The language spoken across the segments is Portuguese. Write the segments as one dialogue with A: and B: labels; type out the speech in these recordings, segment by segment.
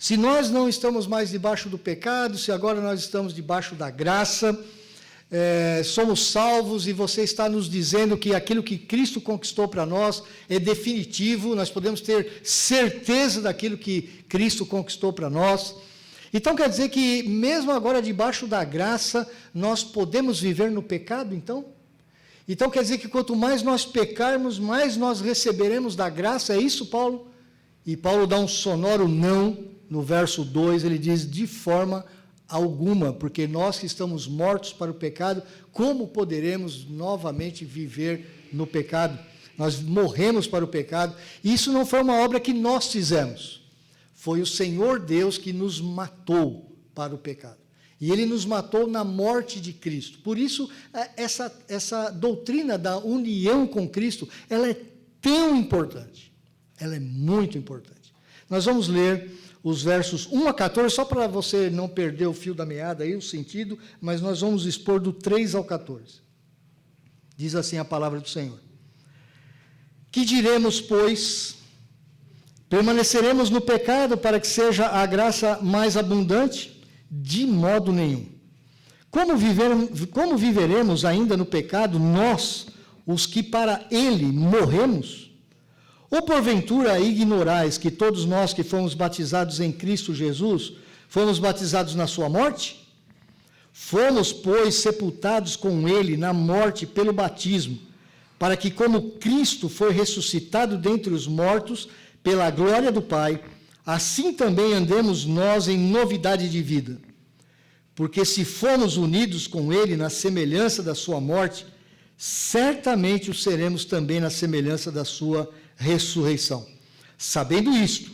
A: Se nós não estamos mais debaixo do pecado, se agora nós estamos debaixo da graça, somos salvos, e você está nos dizendo que aquilo que Cristo conquistou para nós é definitivo, nós podemos ter certeza daquilo que Cristo conquistou para nós. Então quer dizer que mesmo agora debaixo da graça, nós podemos viver no pecado, então? Então quer dizer que quanto mais nós pecarmos, mais nós receberemos da graça, é isso, Paulo? E Paulo dá um sonoro não, no verso 2, ele diz, de forma alguma, porque nós que estamos mortos para o pecado, como poderemos novamente viver no pecado? Nós morremos para o pecado, e isso não foi uma obra que nós fizemos, foi o Senhor Deus que nos matou para o pecado, e Ele nos matou na morte de Cristo. Por isso, essa doutrina da união com Cristo, ela é tão importante, ela é muito importante. Nós vamos ler os versos 1 a 14, só para você não perder o fio da meada aí, o sentido, mas nós vamos expor do 3 ao 14. Diz assim a palavra do Senhor. Que diremos, pois? Permaneceremos no pecado para que seja a graça mais abundante? De modo nenhum. Como viveremos ainda no pecado, nós, os que para ele morremos? Ou porventura ignorais que todos nós que fomos batizados em Cristo Jesus, fomos batizados na sua morte? Fomos, pois, sepultados com ele na morte pelo batismo, para que como Cristo foi ressuscitado dentre os mortos pela glória do Pai, assim também andemos nós em novidade de vida. Porque se fomos unidos com ele na semelhança da sua morte, certamente o seremos também na semelhança da sua ressurreição. Sabendo isto,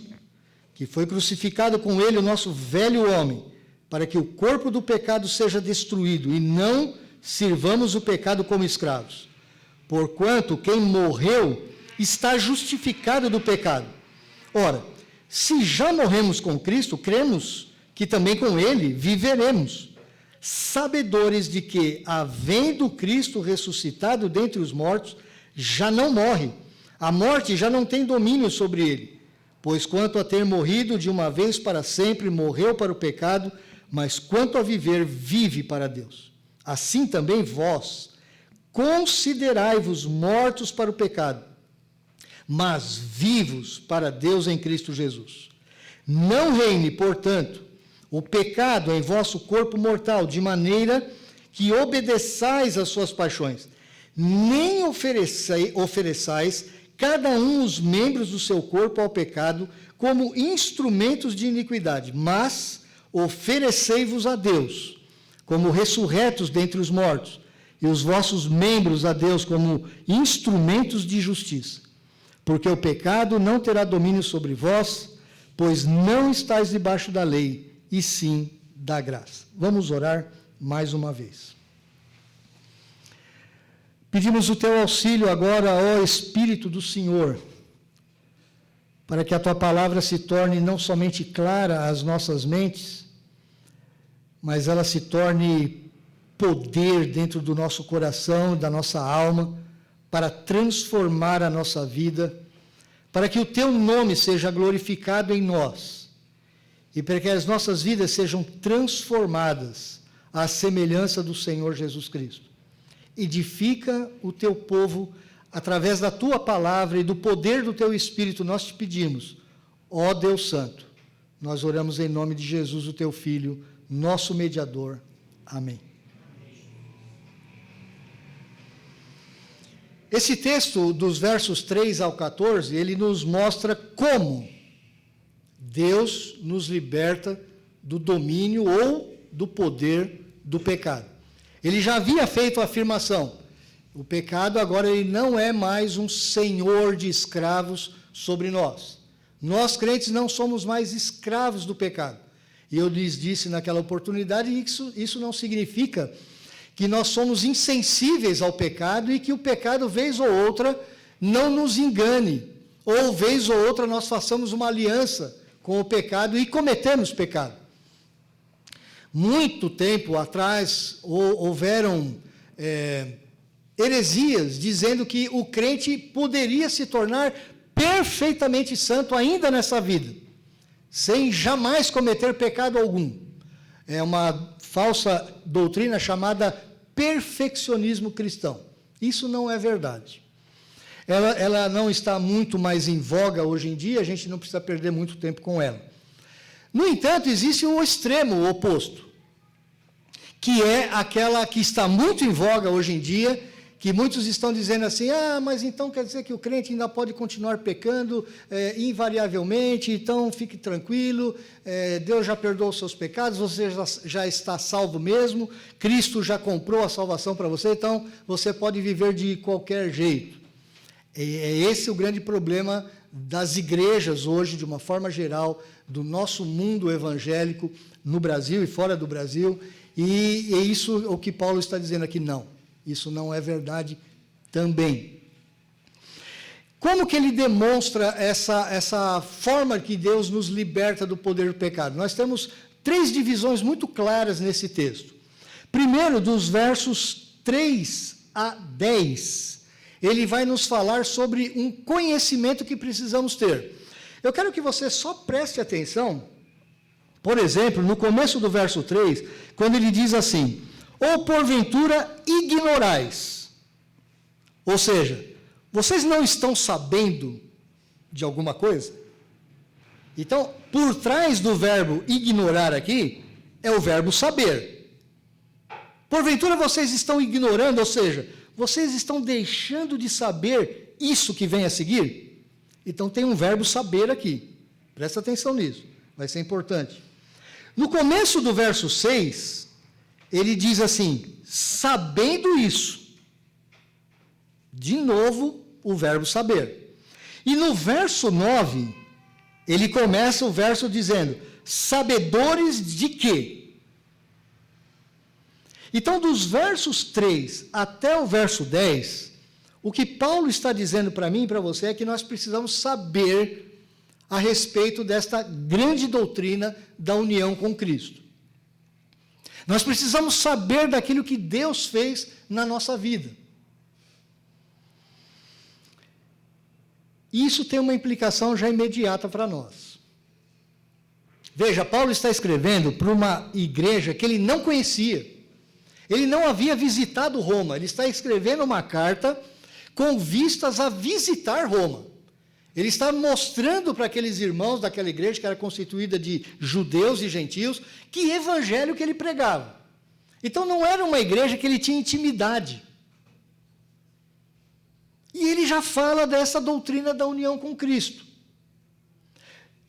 A: que foi crucificado com ele o nosso velho homem, para que o corpo do pecado seja destruído, e não sirvamos o pecado como escravos. Porquanto quem morreu está justificado do pecado. Ora, se já morremos com Cristo, cremos que também com ele viveremos, sabedores de que, havendo Cristo ressuscitado dentre os mortos, já não morre. A morte já não tem domínio sobre ele, pois quanto a ter morrido de uma vez para sempre, morreu para o pecado, mas quanto a viver, vive para Deus. Assim também vós, considerai-vos mortos para o pecado, mas vivos para Deus em Cristo Jesus. Não reine, portanto, o pecado em vosso corpo mortal, de maneira que obedeçais às suas paixões, nem ofereçais cada um os membros do seu corpo ao pecado como instrumentos de iniquidade, mas oferecei-vos a Deus como ressurretos dentre os mortos, e os vossos membros a Deus como instrumentos de justiça. Porque o pecado não terá domínio sobre vós, pois não estáis debaixo da lei, e sim da graça. Vamos orar mais uma vez. Pedimos o teu auxílio agora, ó Espírito do Senhor, para que a tua palavra se torne não somente clara às nossas mentes, mas ela se torne poder dentro do nosso coração e da nossa alma, para transformar a nossa vida, para que o teu nome seja glorificado em nós, e para que as nossas vidas sejam transformadas à semelhança do Senhor Jesus Cristo. Edifica o teu povo através da tua palavra e do poder do teu Espírito, nós te pedimos, ó Deus Santo. Nós oramos em nome de Jesus, o teu Filho, nosso mediador. Amém. Esse texto, dos versos 3 ao 14, ele nos mostra como Deus nos liberta do domínio ou do poder do pecado. Ele já havia feito a afirmação, o pecado agora ele não é mais um senhor de escravos sobre nós. Nós crentes não somos mais escravos do pecado. E eu lhes disse naquela oportunidade, isso não significa que nós somos insensíveis ao pecado e que o pecado, vez ou outra, não nos engane, ou vez ou outra nós façamos uma aliança com o pecado e cometemos pecado. Muito tempo atrás houveram heresias dizendo que o crente poderia se tornar perfeitamente santo ainda nessa vida. sem jamais cometer pecado algum. É uma falsa doutrina chamada perfeccionismo cristão. Isso não é verdade. Ela não está muito mais em voga hoje em dia, a gente não precisa perder muito tempo com ela. No entanto, existe um extremo oposto, que é aquela que está muito em voga hoje em dia, que muitos estão dizendo assim, mas então quer dizer que o crente ainda pode continuar pecando invariavelmente, então fique tranquilo, Deus já perdoou os seus pecados, você já está salvo mesmo, Cristo já comprou a salvação para você, então você pode viver de qualquer jeito. É esse o grande problema das igrejas hoje, de uma forma geral, do nosso mundo evangélico, no Brasil e fora do Brasil, e é isso o que Paulo está dizendo aqui, não. Isso não é verdade também. Como que ele demonstra essa forma que Deus nos liberta do poder do pecado? Nós temos 3 divisões muito claras nesse texto. Primeiro, dos versos 3 a 10, ele vai nos falar sobre um conhecimento que precisamos ter. Eu quero que você só preste atenção, por exemplo, no começo do verso 3, quando ele diz assim, ou porventura ignorais. Ou seja, vocês não estão sabendo de alguma coisa? Então, por trás do verbo ignorar aqui, é o verbo saber. Porventura vocês estão ignorando, ou seja, vocês estão deixando de saber isso que vem a seguir? Então tem um verbo saber aqui. Presta atenção nisso, vai ser importante. No começo do verso 6, ele diz assim, sabendo isso. De novo, o verbo saber. E no verso 9, ele começa o verso dizendo, sabedores de quê? Então, dos versos 3 até o verso 10, o que Paulo está dizendo para mim e para você é que nós precisamos saber a respeito desta grande doutrina da união com Cristo. Nós precisamos saber daquilo que Deus fez na nossa vida. Isso tem uma implicação já imediata para nós. Veja, Paulo está escrevendo para uma igreja que ele não conhecia. Ele não havia visitado Roma. Ele está escrevendo uma carta com vistas a visitar Roma. Ele está mostrando para aqueles irmãos daquela igreja, que era constituída de judeus e gentios, que evangelho que ele pregava. Então não era uma igreja que ele tinha intimidade. E ele já fala dessa doutrina da união com Cristo.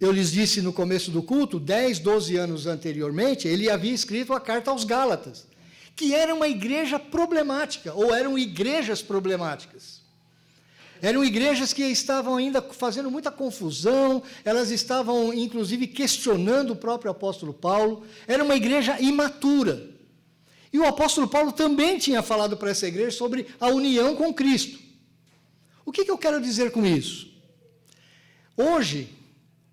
A: Eu lhes disse no começo do culto, 10, 12 anos anteriormente, ele havia escrito a carta aos Gálatas, que era uma igreja problemática, ou eram igrejas problemáticas. Eram igrejas que estavam ainda fazendo muita confusão, elas estavam, inclusive, questionando o próprio apóstolo Paulo, era uma igreja imatura. E o apóstolo Paulo também tinha falado para essa igreja sobre a união com Cristo. O que eu quero dizer com isso? Hoje,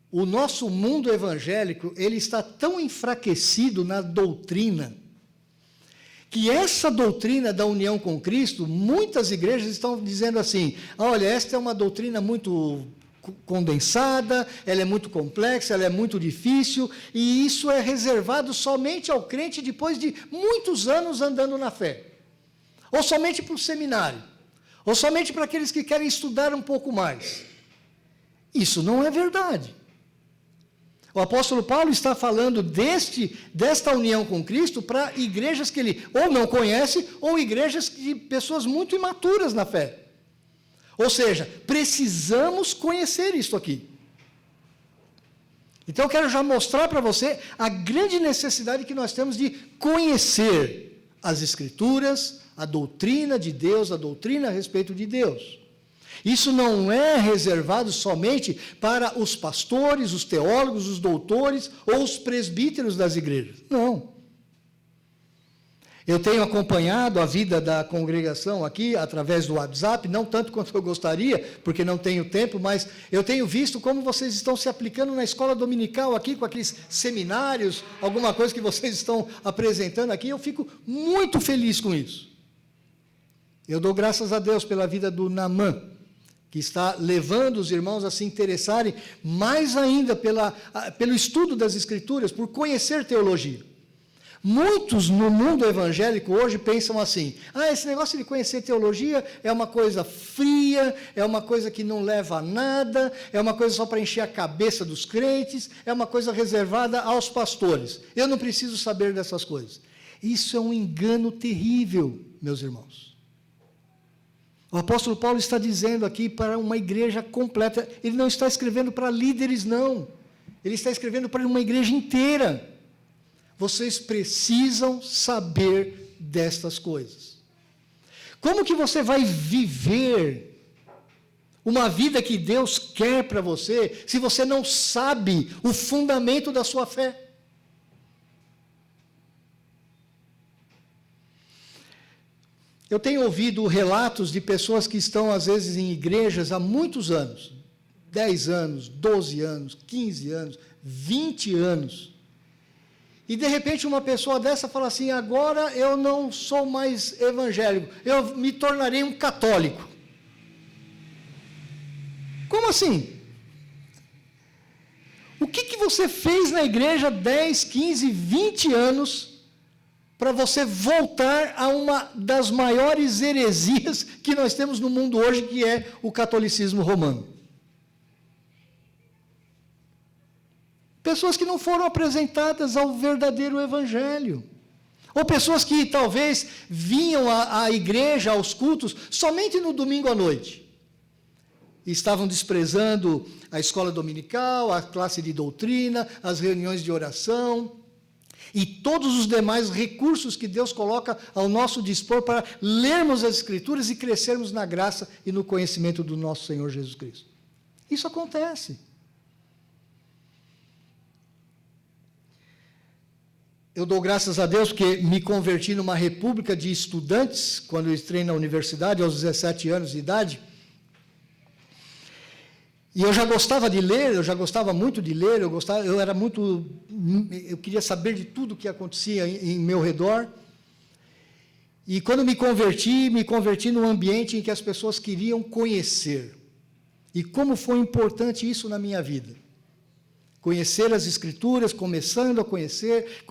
A: o nosso mundo evangélico, ele está tão enfraquecido na doutrina, que essa doutrina da união com Cristo, muitas igrejas estão dizendo assim, olha, esta é uma doutrina muito condensada, ela é muito complexa, ela é muito difícil, e isso é reservado somente ao crente depois de muitos anos andando na fé. Ou somente para o seminário, ou somente para aqueles que querem estudar um pouco mais. Isso não é verdade. O apóstolo Paulo está falando desta união com Cristo para igrejas que ele ou não conhece, ou igrejas de pessoas muito imaturas na fé. Ou seja, precisamos conhecer isso aqui. Então eu quero já mostrar para você a grande necessidade que nós temos de conhecer as Escrituras, a doutrina de Deus, a doutrina a respeito de Deus. Isso não é reservado somente para os pastores, os teólogos, os doutores ou os presbíteros das igrejas. Não. Eu tenho acompanhado a vida da congregação aqui através do WhatsApp, não tanto quanto eu gostaria, porque não tenho tempo, mas eu tenho visto como vocês estão se aplicando na escola dominical aqui, com aqueles seminários, alguma coisa que vocês estão apresentando aqui, eu fico muito feliz com isso. Eu dou graças a Deus pela vida do Naamã, que está levando os irmãos a se interessarem mais ainda pelo estudo das Escrituras, por conhecer teologia. Muitos no mundo evangélico hoje pensam assim: esse negócio de conhecer teologia é uma coisa fria, é uma coisa que não leva a nada, é uma coisa só para encher a cabeça dos crentes, é uma coisa reservada aos pastores. Eu não preciso saber dessas coisas. Isso é um engano terrível, meus irmãos. O apóstolo Paulo está dizendo aqui para uma igreja completa. Ele não está escrevendo para líderes, não. Ele está escrevendo para uma igreja inteira. Vocês precisam saber destas coisas. Como que você vai viver uma vida que Deus quer para você, se você não sabe o fundamento da sua fé? Eu tenho ouvido relatos de pessoas que estão, às vezes, em igrejas há muitos anos, 10 anos, 12 anos, 15 anos, 20 anos, e, de repente, uma pessoa dessa fala assim: agora eu não sou mais evangélico, eu me tornarei um católico. Como assim? O que você fez na igreja 10, 15, 20 anos para você voltar a uma das maiores heresias que nós temos no mundo hoje, que é o catolicismo romano? Pessoas que não foram apresentadas ao verdadeiro evangelho. Ou pessoas que talvez vinham à igreja, aos cultos, somente no domingo à noite. E estavam desprezando a escola dominical, a classe de doutrina, as reuniões de oração e todos os demais recursos que Deus coloca ao nosso dispor para lermos as Escrituras e crescermos na graça e no conhecimento do nosso Senhor Jesus Cristo. Isso acontece. Eu dou graças a Deus porque me converti numa república de estudantes, quando eu entrei na universidade, aos 17 anos de idade. E eu já gostava de ler, eu já gostava muito de ler, eu queria saber de tudo o que acontecia em meu redor. E quando me converti num ambiente em que as pessoas queriam conhecer. E como foi importante isso na minha vida. Conhecer as Escrituras, começando a conhecer,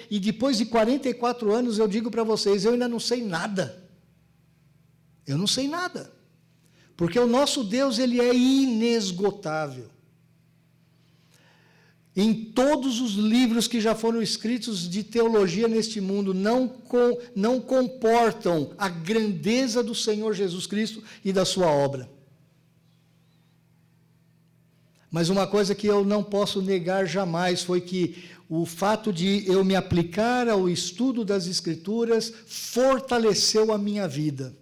A: e depois de 44 anos eu digo para vocês, eu ainda não sei nada. Eu não sei nada. Porque o nosso Deus, ele é inesgotável. Em todos os livros que já foram escritos de teologia neste mundo, não comportam a grandeza do Senhor Jesus Cristo e da sua obra. Mas uma coisa que eu não posso negar jamais foi que o fato de eu me aplicar ao estudo das Escrituras fortaleceu a minha vida,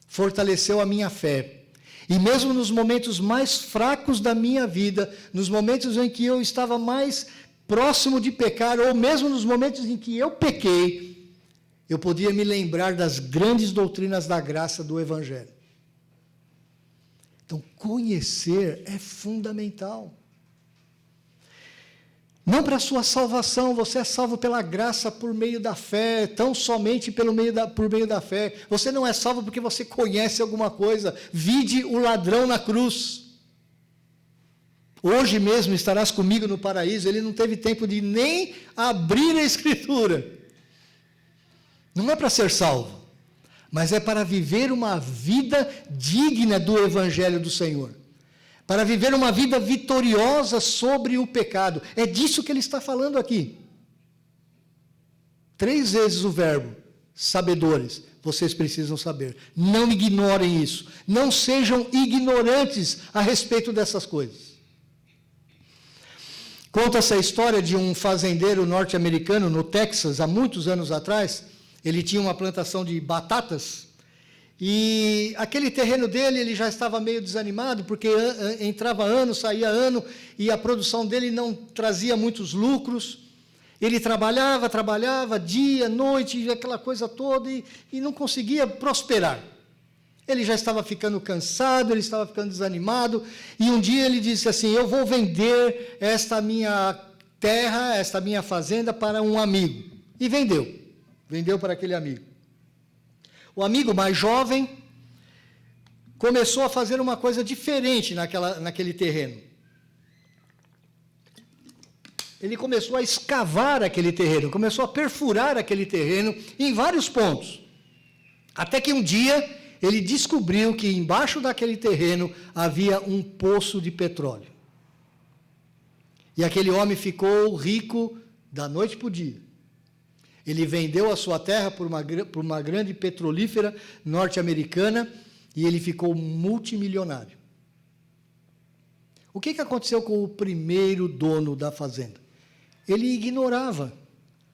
A: fortaleceu a minha fé. E mesmo nos momentos mais fracos da minha vida, nos momentos em que eu estava mais próximo de pecar, ou mesmo nos momentos em que eu pequei, eu podia me lembrar das grandes doutrinas da graça do Evangelho. Então, conhecer é fundamental. Não para a sua salvação, você é salvo pela graça por meio da fé, tão somente por meio da fé. Você não é salvo porque você conhece alguma coisa. Vide o ladrão na cruz. Hoje mesmo estarás comigo no paraíso. Ele não teve tempo de nem abrir a Escritura. Não é para ser salvo, mas é para viver uma vida digna do Evangelho do Senhor. Para viver uma vida vitoriosa sobre o pecado. É disso que ele está falando aqui. 3 vezes o verbo, sabedores, vocês precisam saber. Não ignorem isso. Não sejam ignorantes a respeito dessas coisas. Conta-se a história de um fazendeiro norte-americano no Texas, há muitos anos atrás. Ele tinha uma plantação de batatas. E aquele terreno dele, ele já estava meio desanimado, porque entrava ano, saía ano, e a produção dele não trazia muitos lucros. Ele trabalhava, dia, noite, aquela coisa toda, e não conseguia prosperar. Ele já estava ficando cansado, ele estava ficando desanimado, e um dia ele disse assim: eu vou vender esta minha terra, esta minha fazenda para um amigo. E vendeu para aquele amigo. O amigo mais jovem começou a fazer uma coisa diferente naquele terreno. Ele começou a escavar aquele terreno, começou a perfurar aquele terreno em vários pontos. Até que um dia ele descobriu que embaixo daquele terreno havia um poço de petróleo. E aquele homem ficou rico da noite para o dia. Ele vendeu a sua terra por uma grande petrolífera norte-americana e ele ficou multimilionário. O que aconteceu com o primeiro dono da fazenda? Ele ignorava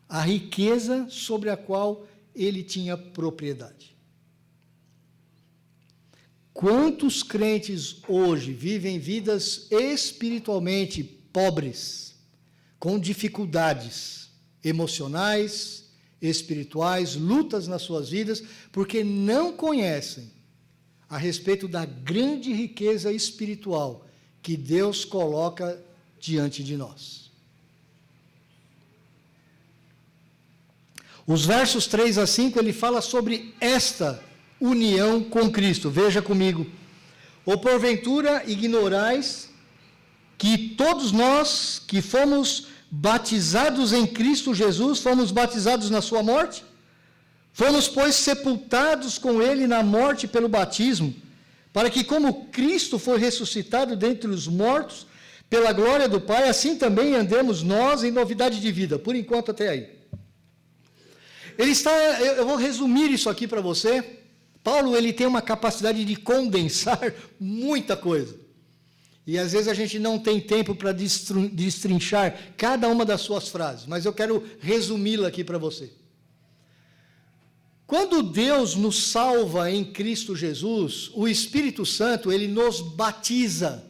A: a riqueza sobre a qual ele tinha propriedade. Quantos crentes hoje vivem vidas espiritualmente pobres, com dificuldades emocionais, espirituais, lutas nas suas vidas, porque não conhecem a respeito da grande riqueza espiritual que Deus coloca diante de nós. Os versos 3 a 5, ele fala sobre esta união com Cristo. Veja comigo. Ou porventura ignorais que todos nós que fomos batizados em Cristo Jesus, fomos batizados na sua morte? Fomos, pois, sepultados com ele na morte pelo batismo, para que como Cristo foi ressuscitado dentre os mortos, pela glória do Pai, assim também andemos nós em novidade de vida. Por enquanto, até aí. Eu vou resumir isso aqui para você. Paulo, ele tem uma capacidade de condensar muita coisa. E às vezes a gente não tem tempo para destrinchar cada uma das suas frases, mas eu quero resumi-la aqui para você. Quando Deus nos salva em Cristo Jesus, o Espírito Santo, ele nos batiza.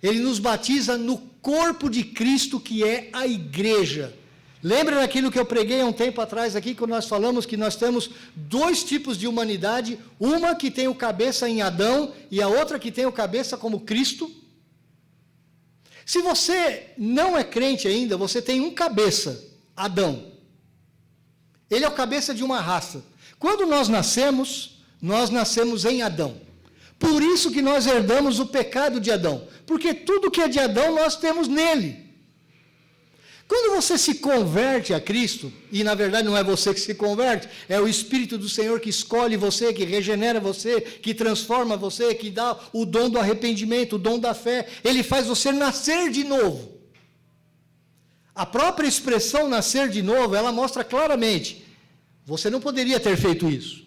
A: Ele nos batiza no corpo de Cristo, que é a igreja. Lembra daquilo que eu preguei há um tempo atrás aqui, quando nós falamos que nós temos dois tipos de humanidade, uma que tem o cabeça em Adão e a outra que tem o cabeça como Cristo? Se você não é crente ainda, você tem um cabeça, Adão. Ele é o cabeça de uma raça. Quando nós nascemos em Adão. Por isso que nós herdamos o pecado de Adão, porque tudo que é de Adão nós temos nele. Quando você se converte a Cristo, e na verdade não é você que se converte, é o Espírito do Senhor que escolhe você, que regenera você, que transforma você, que dá o dom do arrependimento, o dom da fé, ele faz você nascer de novo. A própria expressão nascer de novo, ela mostra claramente, você não poderia ter feito isso.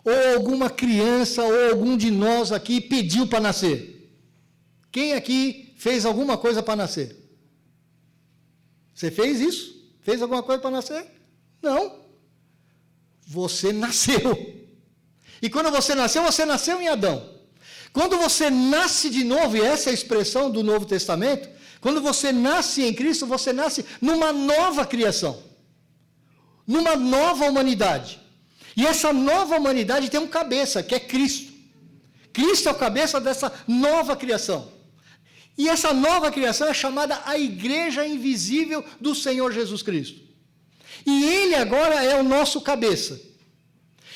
A: Ou alguma criança, ou algum de nós aqui pediu para nascer. Quem aqui fez alguma coisa para nascer? Você fez isso? Fez alguma coisa para nascer? Não. Você nasceu. E quando você nasceu em Adão. Quando você nasce de novo, e essa é a expressão do Novo Testamento, quando você nasce em Cristo, você nasce numa nova criação. Numa nova humanidade. E essa nova humanidade tem um cabeça, que é Cristo. Cristo é o cabeça dessa nova criação. E essa nova criação é chamada a igreja invisível do Senhor Jesus Cristo. E ele agora é o nosso cabeça.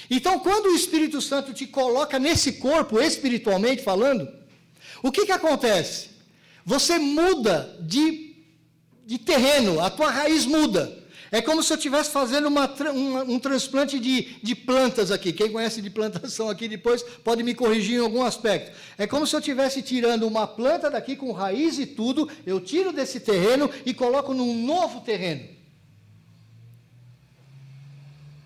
A: Então, quando o Espírito Santo te coloca nesse corpo, espiritualmente falando, o que acontece? Você muda de terreno, a tua raiz muda. É como se eu estivesse fazendo um transplante de plantas aqui. Quem conhece de plantação aqui depois pode me corrigir em algum aspecto. É como se eu estivesse tirando uma planta daqui com raiz e tudo, eu tiro desse terreno e coloco num novo terreno.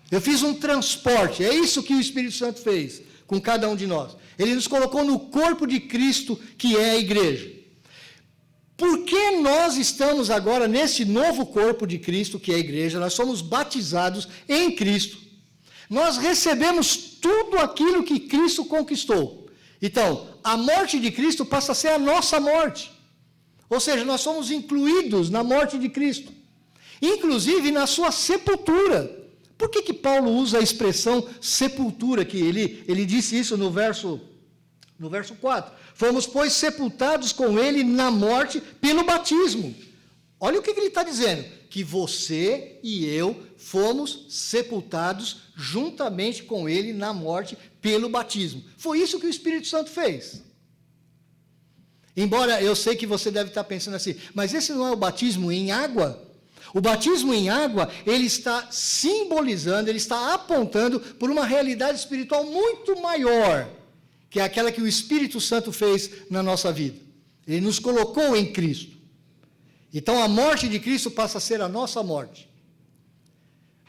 A: Eu fiz um transporte, é isso que o Espírito Santo fez com cada um de nós. Ele nos colocou no corpo de Cristo, que é a igreja. Por que nós estamos agora nesse novo corpo de Cristo, que é a igreja? Nós somos batizados em Cristo. Nós recebemos tudo aquilo que Cristo conquistou. Então, a morte de Cristo passa a ser a nossa morte. Ou seja, nós somos incluídos na morte de Cristo. Inclusive na sua sepultura. Por que Paulo usa a expressão sepultura aqui? Ele disse isso no verso 4. Fomos, pois, sepultados com ele na morte pelo batismo. Olha o que ele está dizendo. Que você e eu fomos sepultados juntamente com ele na morte pelo batismo. Foi isso que o Espírito Santo fez. Embora eu sei que você deve estar pensando assim, mas esse não é o batismo em água? O batismo em água, ele está simbolizando, ele está apontando por uma realidade espiritual muito maior, que é aquela que o Espírito Santo fez na nossa vida. Ele nos colocou em Cristo. Então a morte de Cristo passa a ser a nossa morte.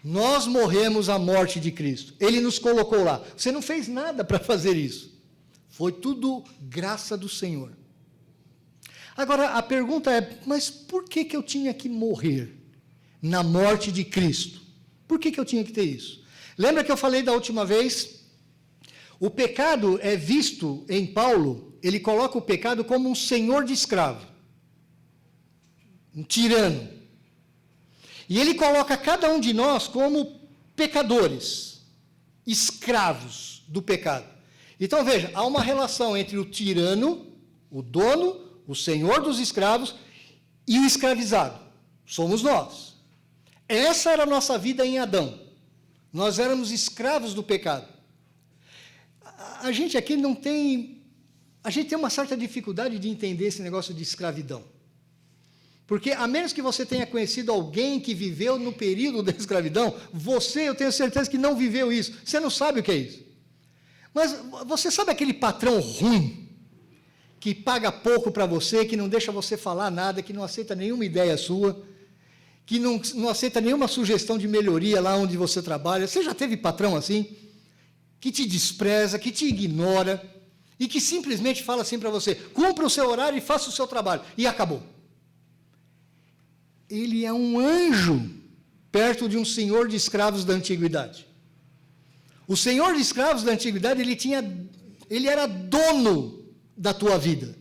A: Nós morremos a morte de Cristo. Ele nos colocou lá. Você não fez nada para fazer isso. Foi tudo graça do Senhor. Agora, a pergunta é, mas por que eu tinha que morrer na morte de Cristo? Por que eu tinha que ter isso? Lembra que eu falei da última vez? O pecado é visto em Paulo, ele coloca o pecado como um senhor de escravo, um tirano. E ele coloca cada um de nós como pecadores, escravos do pecado. Então veja, há uma relação entre o tirano, o dono, o senhor dos escravos e o escravizado. Somos nós. Essa era a nossa vida em Adão. Nós éramos escravos do pecado. A gente aqui não tem... A gente tem uma certa dificuldade de entender esse negócio de escravidão. Porque, a menos que você tenha conhecido alguém que viveu no período da escravidão, você, eu tenho certeza que não viveu isso. Você não sabe o que é isso. Mas você sabe aquele patrão ruim, que paga pouco para você, que não deixa você falar nada, que não aceita nenhuma ideia sua, que não aceita nenhuma sugestão de melhoria lá onde você trabalha? Você já teve patrão assim? Que te despreza, que te ignora, e que simplesmente fala assim para você, cumpra o seu horário e faça o seu trabalho, e acabou. Ele é um anjo perto de um senhor de escravos da antiguidade. O senhor de escravos da antiguidade, ele era dono da tua vida.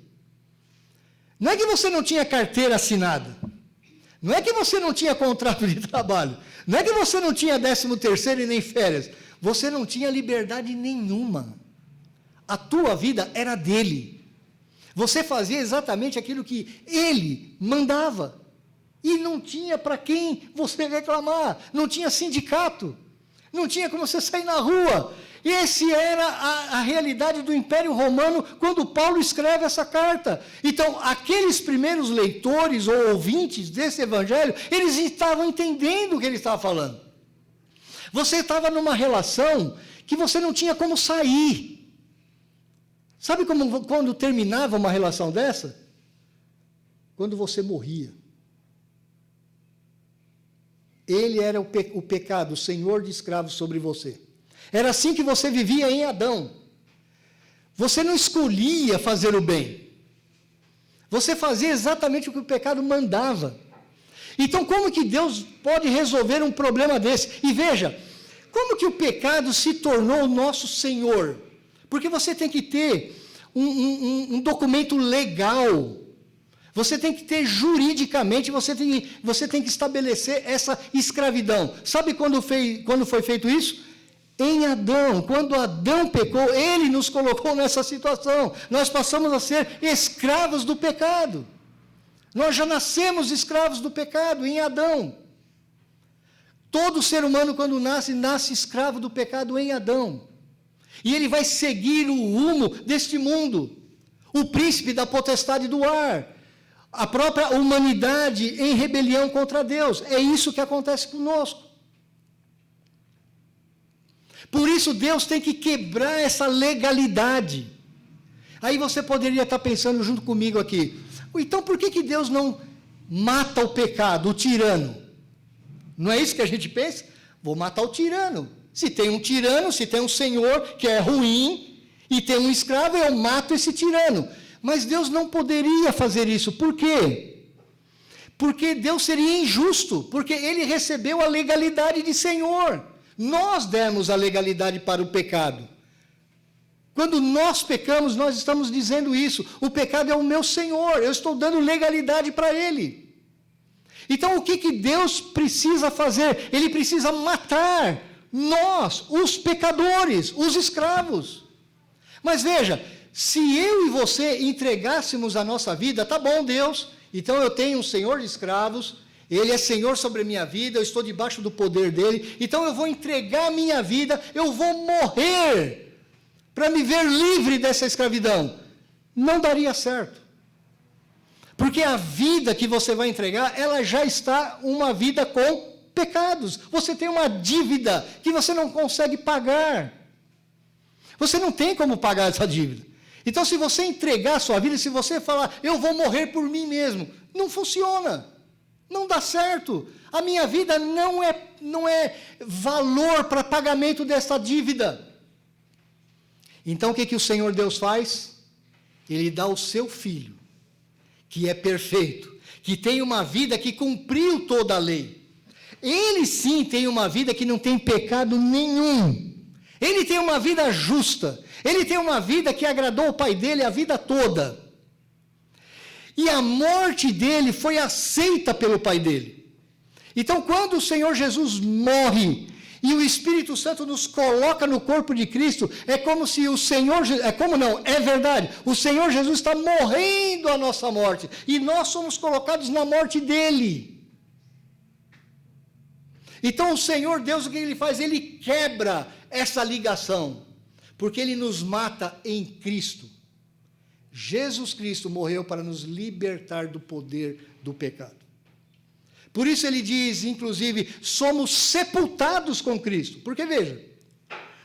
A: Não é que você não tinha carteira assinada, não é que você não tinha contrato de trabalho, não é que você não tinha 13º e nem férias, você não tinha liberdade nenhuma. A tua vida era dele. Você fazia exatamente aquilo que ele mandava. E não tinha para quem você reclamar, não tinha sindicato, não tinha como você sair na rua. Essa era a realidade do Império Romano quando Paulo escreve essa carta. Então, aqueles primeiros leitores ou ouvintes desse evangelho, eles estavam entendendo o que ele estava falando. Você estava numa relação que você não tinha como sair. Sabe quando terminava uma relação dessa? Quando você morria. Ele era o pecado, o senhor de escravos sobre você. Era assim que você vivia em Adão. Você não escolhia fazer o bem. Você fazia exatamente o que o pecado mandava. Então, como que Deus pode resolver um problema desse? E veja, como que o pecado se tornou o nosso Senhor? Porque você tem que ter um documento legal. Você tem que ter juridicamente, você tem que estabelecer essa escravidão. Sabe quando foi feito isso? Em Adão. Quando Adão pecou, ele nos colocou nessa situação. Nós passamos a ser escravos do pecado. Nós já nascemos escravos do pecado em Adão. Todo ser humano, quando nasce escravo do pecado em Adão. E ele vai seguir o rumo deste mundo. O príncipe da potestade do ar. A própria humanidade em rebelião contra Deus. É isso que acontece conosco. Por isso Deus tem que quebrar essa legalidade. Aí você poderia estar pensando junto comigo aqui, então por que Deus não mata o pecado, o tirano? Não é isso que a gente pensa? Vou matar o tirano. Se tem um tirano, se tem um senhor que é ruim, e tem um escravo, eu mato esse tirano. Mas Deus não poderia fazer isso. Por quê? Porque Deus seria injusto, porque ele recebeu a legalidade de Senhor. Nós demos a legalidade para o pecado. Quando nós pecamos, nós estamos dizendo isso. O pecado é o meu Senhor, eu estou dando legalidade para ele. Então, o que Deus precisa fazer? Ele precisa matar nós, os pecadores, os escravos. Mas veja, se eu e você entregássemos a nossa vida, tá bom, Deus, então eu tenho um senhor de escravos, ele é senhor sobre a minha vida, eu estou debaixo do poder dele, então eu vou entregar a minha vida, eu vou morrer para me ver livre dessa escravidão. Não daria certo. Porque a vida que você vai entregar, ela já está uma vida com pecados. Você tem uma dívida que você não consegue pagar. Você não tem como pagar essa dívida. Então, se você entregar a sua vida, se você falar, eu vou morrer por mim mesmo, não funciona. Não dá certo. A minha vida não é valor para pagamento dessa dívida. Então, o que o Senhor Deus faz? Ele dá o seu Filho, que é perfeito, que tem uma vida que cumpriu toda a lei. Ele sim tem uma vida que não tem pecado nenhum. Ele tem uma vida justa. Ele tem uma vida que agradou o Pai dele a vida toda. E a morte dele foi aceita pelo Pai dele. Então, quando o Senhor Jesus morre e o Espírito Santo nos coloca no corpo de Cristo, é como se o Senhor... É verdade. O Senhor Jesus está morrendo a nossa morte. E nós somos colocados na morte dele. Então, o Senhor Deus, o que Ele faz? Ele quebra essa ligação. Porque Ele nos mata em Cristo. Jesus Cristo morreu para nos libertar do poder do pecado. Por isso ele diz, inclusive, somos sepultados com Cristo. Porque, veja,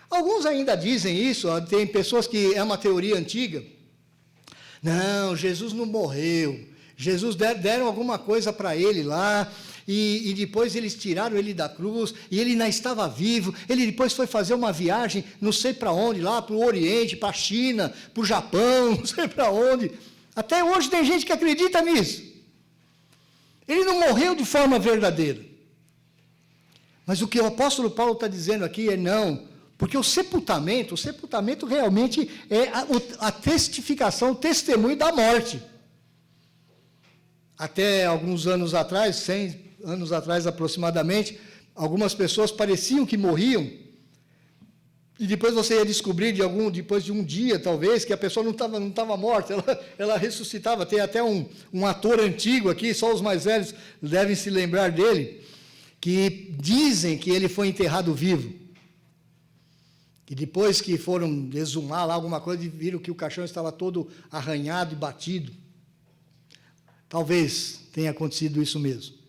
A: alguns ainda dizem isso, tem pessoas que é uma teoria antiga. Não, Jesus não morreu. Jesus deram alguma coisa para ele lá, e depois eles tiraram ele da cruz, e ele ainda estava vivo. Ele depois foi fazer uma viagem, não sei para onde, lá para o Oriente, para a China, para o Japão, não sei para onde. Até hoje tem gente que acredita nisso. Ele não morreu de forma verdadeira. Mas o que o apóstolo Paulo está dizendo aqui é não, porque o sepultamento realmente é a testificação, o testemunho da morte. Até alguns anos atrás, 100 anos atrás aproximadamente, algumas pessoas pareciam que morriam, e depois você ia descobrir depois de um dia, talvez, que a pessoa não estava morta, ela ressuscitava. Tem até um ator antigo aqui, só os mais velhos devem se lembrar dele, que dizem que ele foi enterrado vivo. E depois que foram exumar lá alguma coisa, viram que o caixão estava todo arranhado e batido. Talvez tenha acontecido isso mesmo.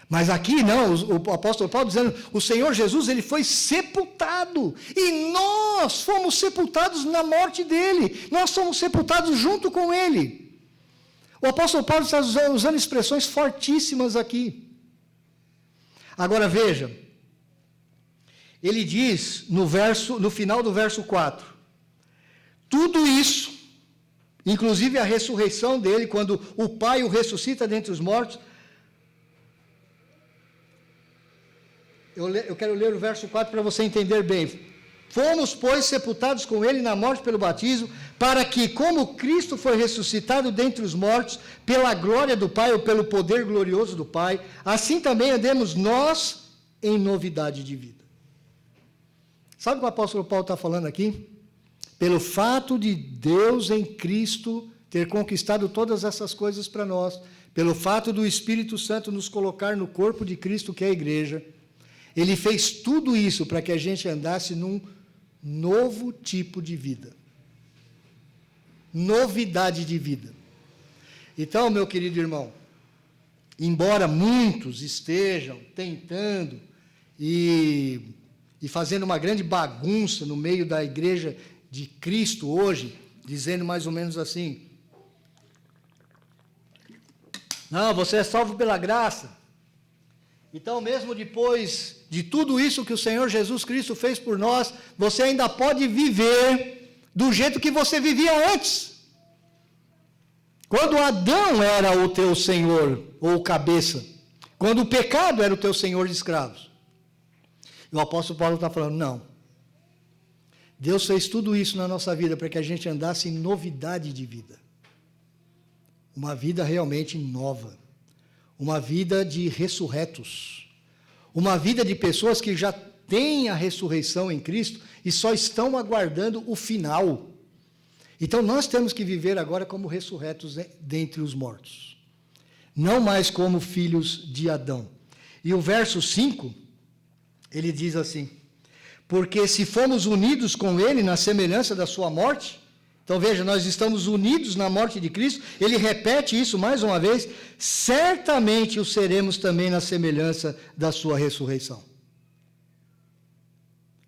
A: Mas aqui não, o apóstolo Paulo dizendo, o Senhor Jesus, ele foi sepultado, e nós fomos sepultados na morte dele, nós somos sepultados junto com ele. O apóstolo Paulo está usando expressões fortíssimas aqui. Agora veja, ele diz no final do verso 4, tudo isso, inclusive a ressurreição dele, quando o Pai o ressuscita dentre os mortos. Eu quero ler o verso 4 para você entender bem. Fomos, pois, sepultados com ele na morte pelo batismo, para que, como Cristo foi ressuscitado dentre os mortos, pela glória do Pai, ou pelo poder glorioso do Pai, assim também andemos nós em novidade de vida. Sabe o que o apóstolo Paulo está falando aqui? Pelo fato de Deus em Cristo ter conquistado todas essas coisas para nós, pelo fato do Espírito Santo nos colocar no corpo de Cristo, que é a igreja, ele fez tudo isso para que a gente andasse num novo tipo de vida. Novidade de vida. Então, meu querido irmão, embora muitos estejam tentando e fazendo uma grande bagunça no meio da igreja de Cristo hoje, dizendo mais ou menos assim, não, você é salvo pela graça. Então, mesmo depois de tudo isso que o Senhor Jesus Cristo fez por nós, você ainda pode viver do jeito que você vivia antes. Quando Adão era o teu senhor, ou cabeça. Quando o pecado era o teu senhor de escravos. E o apóstolo Paulo está falando, não. Deus fez tudo isso na nossa vida para que a gente andasse em novidade de vida. Uma vida realmente nova. Uma vida de ressurretos. Uma vida de pessoas que já têm a ressurreição em Cristo e só estão aguardando o final. Então nós temos que viver agora como ressurretos dentre os mortos. Não mais como filhos de Adão. E o verso 5, ele diz assim, Porque se fomos unidos com ele na semelhança da sua morte, então veja, nós estamos unidos na morte de Cristo, ele repete isso mais uma vez, certamente o seremos também na semelhança da sua ressurreição.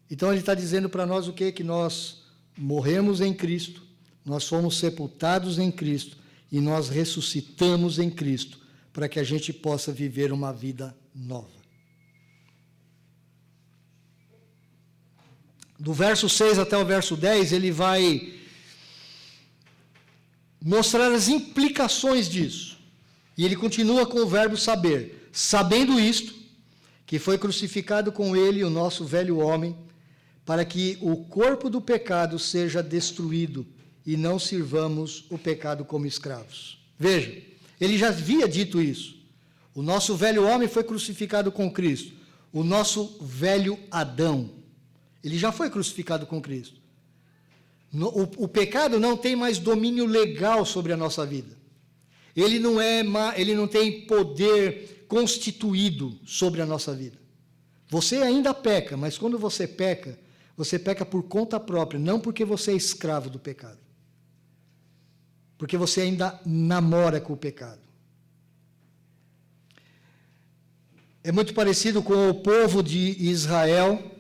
A: Então ele está dizendo para nós o quê? Que nós morremos em Cristo, nós fomos sepultados em Cristo e nós ressuscitamos em Cristo, para que a gente possa viver uma vida nova. Do verso 6 até o verso 10, ele vai mostrar as implicações disso. E ele continua com o verbo saber. Sabendo isto, que foi crucificado com ele o nosso velho homem, para que o corpo do pecado seja destruído e não sirvamos o pecado como escravos. Veja, ele já havia dito isso. O nosso velho homem foi crucificado com Cristo. O nosso velho Adão, ele já foi crucificado com Cristo. O pecado não tem mais domínio legal sobre a nossa vida. Ele não tem poder constituído sobre a nossa vida. Você ainda peca, mas quando você peca por conta própria, não porque você é escravo do pecado. Porque você ainda namora com o pecado. É muito parecido com o povo de Israel,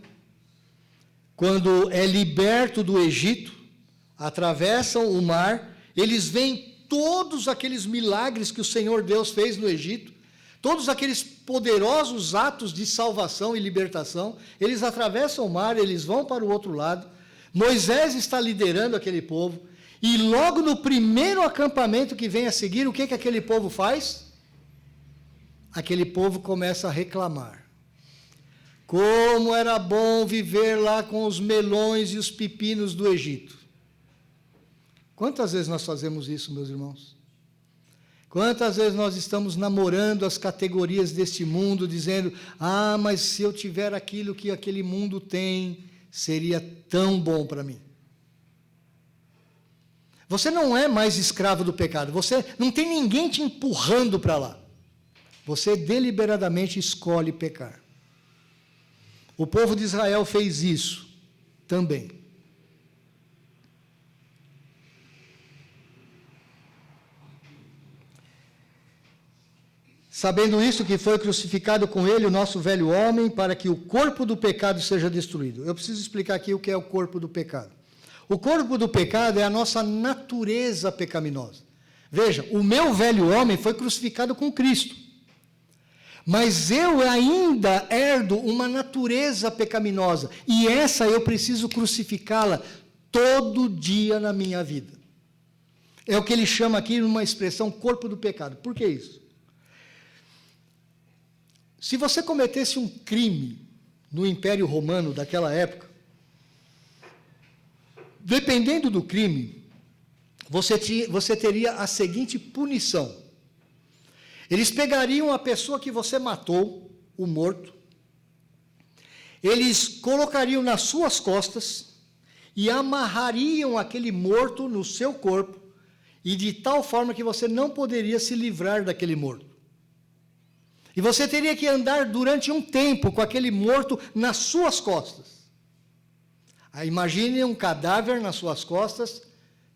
A: quando é liberto do Egito, atravessam o mar, eles veem todos aqueles milagres que o Senhor Deus fez no Egito, todos aqueles poderosos atos de salvação e libertação, eles atravessam o mar, eles vão para o outro lado, Moisés está liderando aquele povo, e logo no primeiro acampamento que vem a seguir, o que aquele povo faz? Aquele povo começa a reclamar. Como era bom viver lá com os melões e os pepinos do Egito. Quantas vezes nós fazemos isso, meus irmãos? Quantas vezes nós estamos namorando as categorias deste mundo, dizendo, mas se eu tiver aquilo que aquele mundo tem, seria tão bom para mim. Você não é mais escravo do pecado, você não tem ninguém te empurrando para lá. Você deliberadamente escolhe pecar. O povo de Israel fez isso também. Sabendo isso, que foi crucificado com ele o nosso velho homem, para que o corpo do pecado seja destruído. Eu preciso explicar aqui o que é o corpo do pecado. O corpo do pecado é a nossa natureza pecaminosa. Veja, o meu velho homem foi crucificado com Cristo. Mas eu ainda herdo uma natureza pecaminosa. E essa eu preciso crucificá-la todo dia na minha vida. É o que ele chama aqui numa expressão corpo do pecado. Por que isso? Se você cometesse um crime no Império Romano daquela época, dependendo do crime, você teria a seguinte punição. Eles pegariam a pessoa que você matou, o morto, eles colocariam nas suas costas e amarrariam aquele morto no seu corpo, e de tal forma que você não poderia se livrar daquele morto. E você teria que andar durante um tempo com aquele morto nas suas costas. Imagine um cadáver nas suas costas,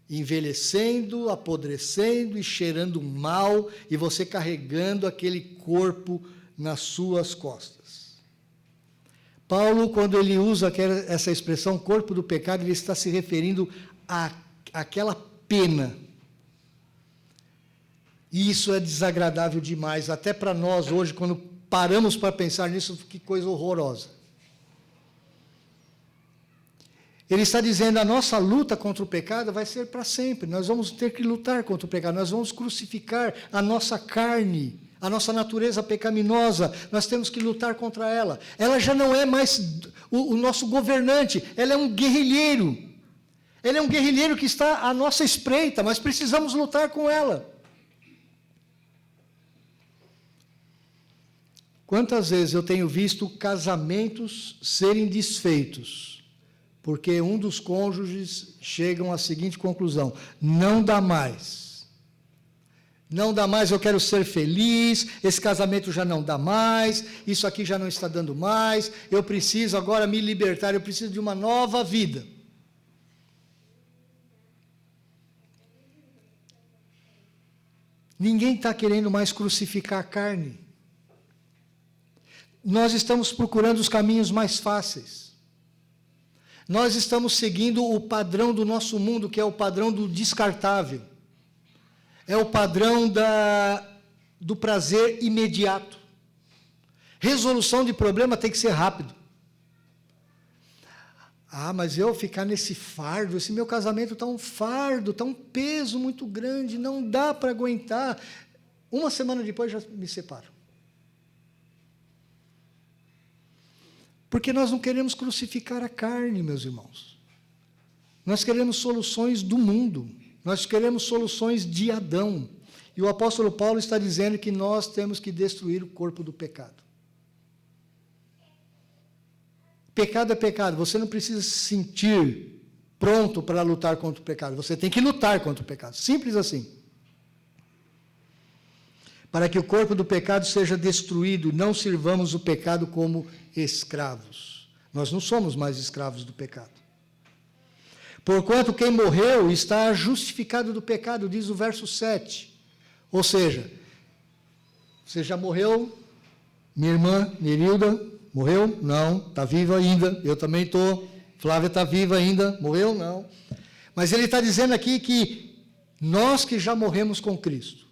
A: envelhecendo, apodrecendo e cheirando mal, e você carregando aquele corpo nas suas costas. Paulo, quando ele usa essa expressão, corpo do pecado, ele está se referindo àquela pena. E isso é desagradável demais, até para nós hoje, quando paramos para pensar nisso, que coisa horrorosa. Ele está dizendo, a nossa luta contra o pecado vai ser para sempre. Nós vamos ter que lutar contra o pecado. Nós vamos crucificar a nossa carne, a nossa natureza pecaminosa. Nós temos que lutar contra ela. Ela já não é mais o nosso governante. Ela é um guerrilheiro. Ele é um guerrilheiro que está à nossa espreita, mas precisamos lutar com ela. Quantas vezes eu tenho visto casamentos serem desfeitos, porque um dos cônjuges chegam à seguinte conclusão: não dá mais. Não dá mais, eu quero ser feliz, esse casamento já não dá mais, isso aqui já não está dando mais, eu preciso agora me libertar, eu preciso de uma nova vida. Ninguém está querendo mais crucificar a carne. Nós estamos procurando os caminhos mais fáceis. Nós estamos seguindo o padrão do nosso mundo, que é o padrão do descartável. É o padrão do prazer imediato. Resolução de problema tem que ser rápido. Ah, mas eu ficar nesse fardo, esse meu casamento está um fardo, está um peso muito grande, não dá para aguentar. Uma semana depois já me separo. Porque nós não queremos crucificar a carne, meus irmãos. Nós queremos soluções do mundo. Nós queremos soluções de Adão. E o apóstolo Paulo está dizendo que nós temos que destruir o corpo do pecado. Pecado é pecado. Você não precisa se sentir pronto para lutar contra o pecado. Você tem que lutar contra o pecado. Simples assim. Para que o corpo do pecado seja destruído, não sirvamos o pecado como escravos. Nós não somos mais escravos do pecado. Porquanto quem morreu está justificado do pecado, diz o verso 7. Ou seja, você já morreu? Minha irmã Nerilda morreu? Não, está viva ainda. Eu também estou. Flávia está viva ainda. Morreu? Não. Mas ele está dizendo aqui que nós que já morremos com Cristo,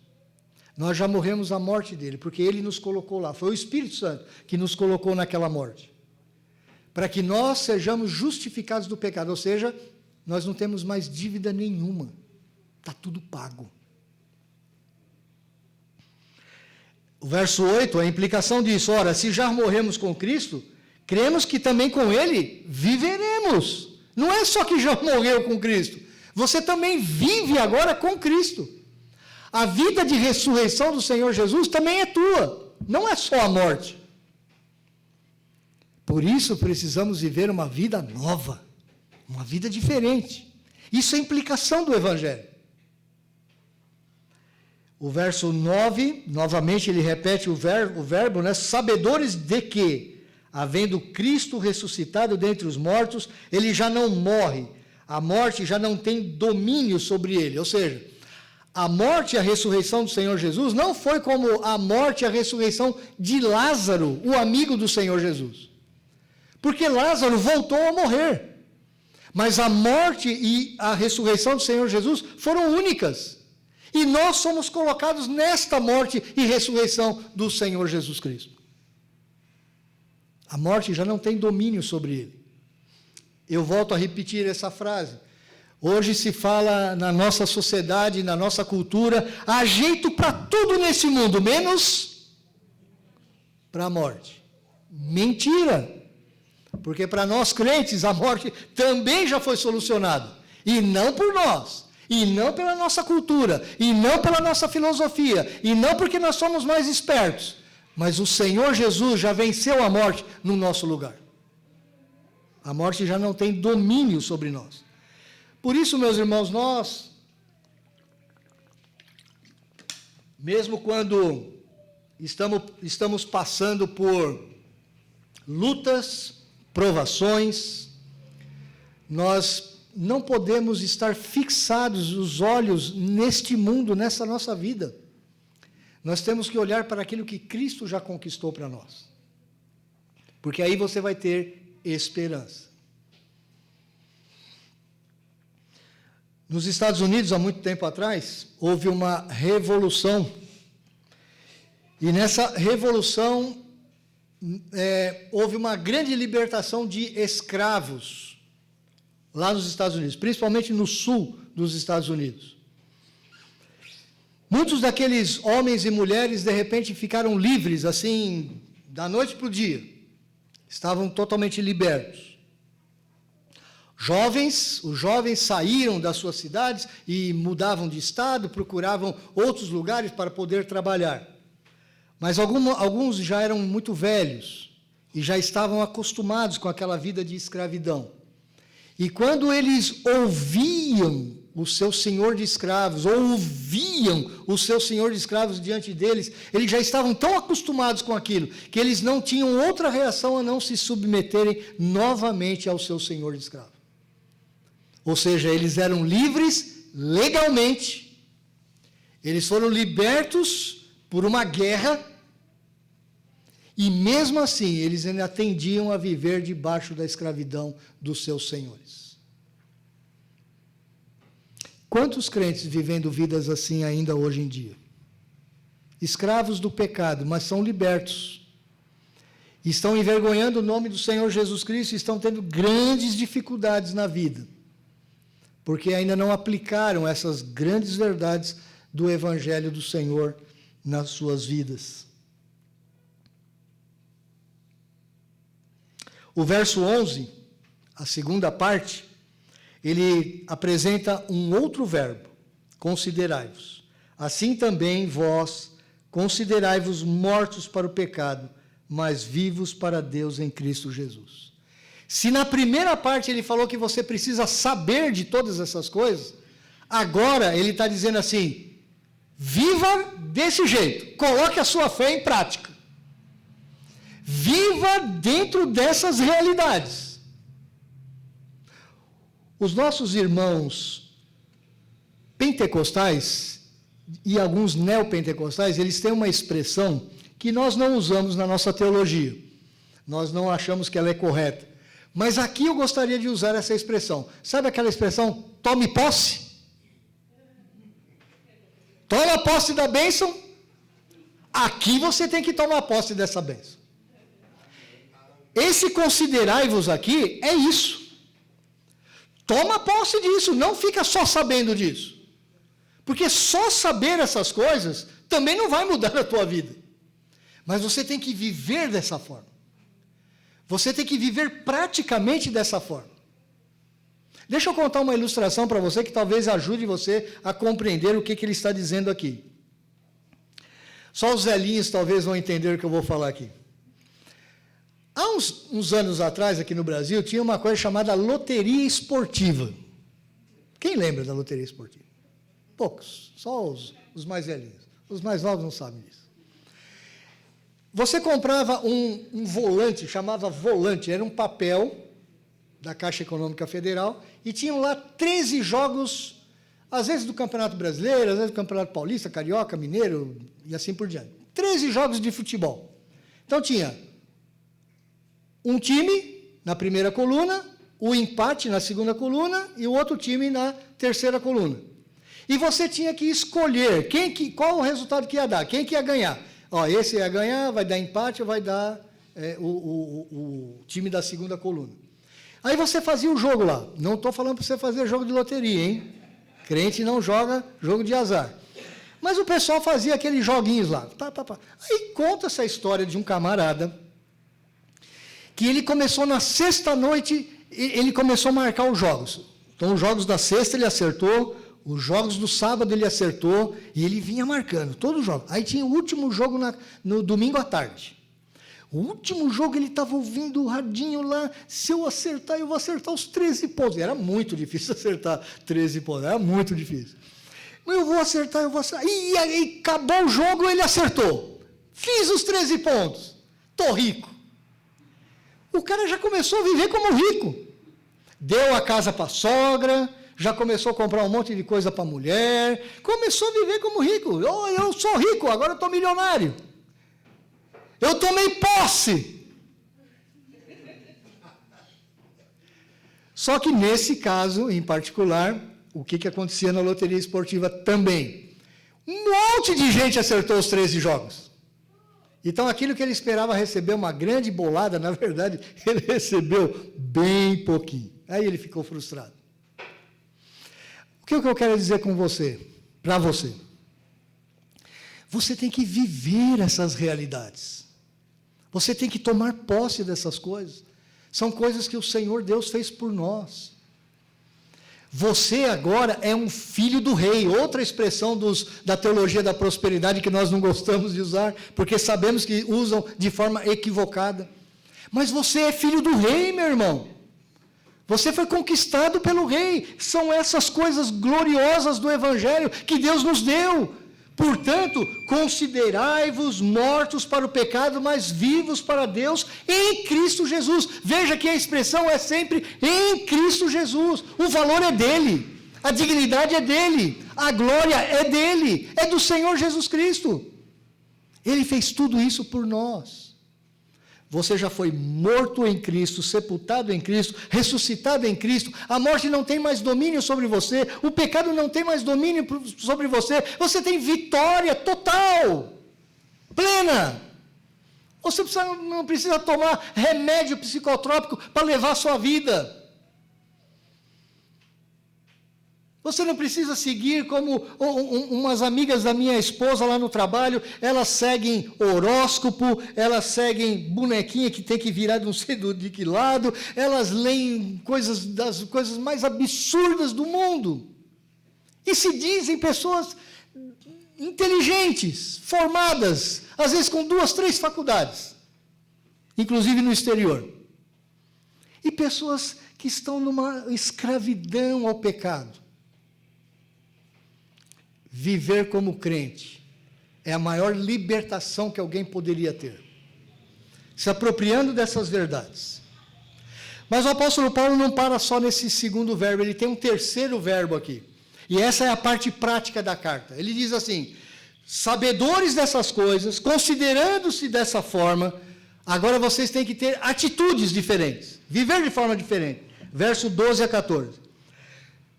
A: nós já morremos a morte dele, porque ele nos colocou lá. Foi o Espírito Santo que nos colocou naquela morte. Para que nós sejamos justificados do pecado, ou seja, nós não temos mais dívida nenhuma. Está tudo pago. O verso 8, a implicação disso. Ora, se já morremos com Cristo, cremos que também com Ele viveremos. Não é só que já morreu com Cristo. Você também vive agora com Cristo. A vida de ressurreição do Senhor Jesus também é tua. Não é só a morte. Por isso precisamos viver uma vida nova. Uma vida diferente. Isso é implicação do Evangelho. O verso 9, novamente ele repete o verbo, né? Sabedores de que, havendo Cristo ressuscitado dentre os mortos, ele já não morre. A morte já não tem domínio sobre ele. Ou seja, a morte e a ressurreição do Senhor Jesus não foi como a morte e a ressurreição de Lázaro, o amigo do Senhor Jesus. Porque Lázaro voltou a morrer. Mas a morte e a ressurreição do Senhor Jesus foram únicas. E nós somos colocados nesta morte e ressurreição do Senhor Jesus Cristo. A morte já não tem domínio sobre ele. Eu volto a repetir essa frase. Hoje se fala na nossa sociedade, na nossa cultura, há jeito para tudo nesse mundo, menos para a morte. Mentira! Porque para nós crentes a morte também já foi solucionada. E não por nós, e não pela nossa cultura, e não pela nossa filosofia, e não porque nós somos mais espertos. Mas o Senhor Jesus já venceu a morte no nosso lugar. A morte já não tem domínio sobre nós. Por isso, meus irmãos, nós, mesmo quando estamos passando por lutas, provações, nós não podemos estar fixados os olhos neste mundo, nessa nossa vida. Nós temos que olhar para aquilo que Cristo já conquistou para nós. Porque aí você vai ter esperança. Nos Estados Unidos, há muito tempo atrás, houve uma revolução. E nessa revolução, houve uma grande libertação de escravos lá nos Estados Unidos, principalmente no sul dos Estados Unidos. Muitos daqueles homens e mulheres, de repente, ficaram livres, assim, da noite para o dia. Estavam totalmente libertos. Os jovens saíram das suas cidades e mudavam de estado, procuravam outros lugares para poder trabalhar. Mas alguns já eram muito velhos e já estavam acostumados com aquela vida de escravidão. E quando eles ouviam o seu senhor de escravos, ou viam o seu senhor de escravos diante deles, eles já estavam tão acostumados com aquilo, que eles não tinham outra reação a não se submeterem novamente ao seu senhor de escravos. Ou seja, eles eram livres legalmente, eles foram libertos por uma guerra, e mesmo assim, eles ainda tendiam a viver debaixo da escravidão dos seus senhores. Quantos crentes vivendo vidas assim ainda hoje em dia? Escravos do pecado, mas são libertos. Estão envergonhando o nome do Senhor Jesus Cristo e estão tendo grandes dificuldades na vida, porque ainda não aplicaram essas grandes verdades do Evangelho do Senhor nas suas vidas. O verso 11, a segunda parte, ele apresenta um outro verbo, considerai-vos. Assim também vós, considerai-vos mortos para o pecado, mas vivos para Deus em Cristo Jesus. Se na primeira parte ele falou que você precisa saber de todas essas coisas, agora ele está dizendo assim, viva desse jeito, coloque a sua fé em prática. Viva dentro dessas realidades. Os nossos irmãos pentecostais e alguns neopentecostais, eles têm uma expressão que nós não usamos na nossa teologia. Nós não achamos que ela é correta. Mas aqui eu gostaria de usar essa expressão. Sabe aquela expressão, tome posse? Toma posse da bênção. Aqui você tem que tomar posse dessa bênção. Esse considerai-vos aqui é isso. Toma posse disso, não fica só sabendo disso. Porque só saber essas coisas também não vai mudar a tua vida. Mas você tem que viver dessa forma. Você tem que viver praticamente dessa forma. Deixa eu contar uma ilustração para você que talvez ajude você a compreender o que ele está dizendo aqui. Só os velhinhos talvez vão entender o que eu vou falar aqui. Há uns anos atrás, aqui no Brasil, tinha uma coisa chamada loteria esportiva. Quem lembra da loteria esportiva? Poucos, só os mais velhinhos. Os mais novos não sabem disso. Você comprava um volante, chamava volante, era um papel da Caixa Econômica Federal, e tinham lá 13 jogos, às vezes do Campeonato Brasileiro, às vezes do Campeonato Paulista, Carioca, Mineiro, e assim por diante. 13 jogos de futebol. Então tinha um time na primeira coluna, o empate na segunda coluna e o outro time na terceira coluna. E você tinha que escolher qual o resultado que ia dar, quem que ia ganhar. Ó, esse ia ganhar, vai dar empate ou vai dar o time da segunda coluna. Aí você fazia o jogo lá. Não estou falando para você fazer jogo de loteria, hein? Crente não joga jogo de azar. Mas o pessoal fazia aqueles joguinhos lá. Aí conta essa história de um camarada que ele começou na sexta noite, ele começou a marcar os jogos. Então, os jogos da sexta ele acertou, os jogos do sábado ele acertou, e ele vinha marcando, todos os jogos. Aí tinha o último jogo no domingo à tarde. O último jogo ele estava ouvindo o radinho lá, se eu acertar, eu vou acertar os 13 pontos. Era muito difícil acertar 13 pontos, era muito difícil. Eu vou acertar. E aí acabou o jogo, ele acertou. Fiz os 13 pontos, estou rico. O cara já começou a viver como rico. Deu a casa para a sogra, já começou a comprar um monte de coisa para a mulher, começou a viver como rico. Eu sou rico, agora eu estou milionário. Eu tomei posse. Só que nesse caso, em particular, o que acontecia na loteria esportiva também? Um monte de gente acertou os 13 jogos. Então, aquilo que ele esperava receber uma grande bolada, na verdade, ele recebeu bem pouquinho. Aí ele ficou frustrado. O que eu quero dizer com você, para você? Você tem que viver essas realidades. Você tem que tomar posse dessas coisas. São coisas que o Senhor Deus fez por nós. Você agora é um filho do rei, outra expressão da teologia da prosperidade que nós não gostamos de usar, porque sabemos que usam de forma equivocada. Mas você é filho do rei, meu irmão. Você foi conquistado pelo Rei. São essas coisas gloriosas do Evangelho que Deus nos deu. Portanto, considerai-vos mortos para o pecado, mas vivos para Deus em Cristo Jesus. Veja que a expressão é sempre em Cristo Jesus. O valor é dele, a dignidade é dele, a glória é dele, é do Senhor Jesus Cristo. Ele fez tudo isso por nós. Você já foi morto em Cristo, sepultado em Cristo, ressuscitado em Cristo. A morte não tem mais domínio sobre você, o pecado não tem mais domínio sobre você. Você tem vitória total, plena. Você não precisa tomar remédio psicotrópico para levar a sua vida. Você não precisa seguir como umas amigas da minha esposa lá no trabalho, elas seguem horóscopo, elas seguem bonequinha que tem que virar não sei de que lado, elas leem das coisas mais absurdas do mundo. E se dizem pessoas inteligentes, formadas, às vezes com 2, 3 faculdades, inclusive no exterior. E pessoas que estão numa escravidão ao pecado. Viver como crente é a maior libertação que alguém poderia ter, se apropriando dessas verdades. Mas o apóstolo Paulo não para só nesse segundo verbo, ele tem um terceiro verbo aqui, e essa é a parte prática da carta. Ele diz assim: sabedores dessas coisas, considerando-se dessa forma, agora vocês têm que ter atitudes diferentes, viver de forma diferente. Verso 12 a 14.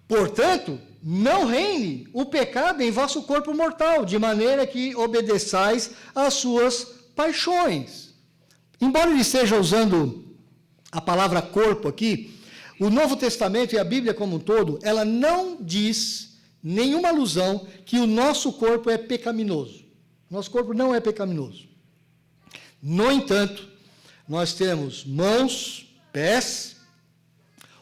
A: Portanto, não reine o pecado em vosso corpo mortal, de maneira que obedeçais às suas paixões. Embora ele esteja usando a palavra corpo aqui, o Novo Testamento e a Bíblia como um todo, ela não diz nenhuma alusão que o nosso corpo é pecaminoso. Nosso corpo não é pecaminoso. No entanto, nós temos mãos, pés,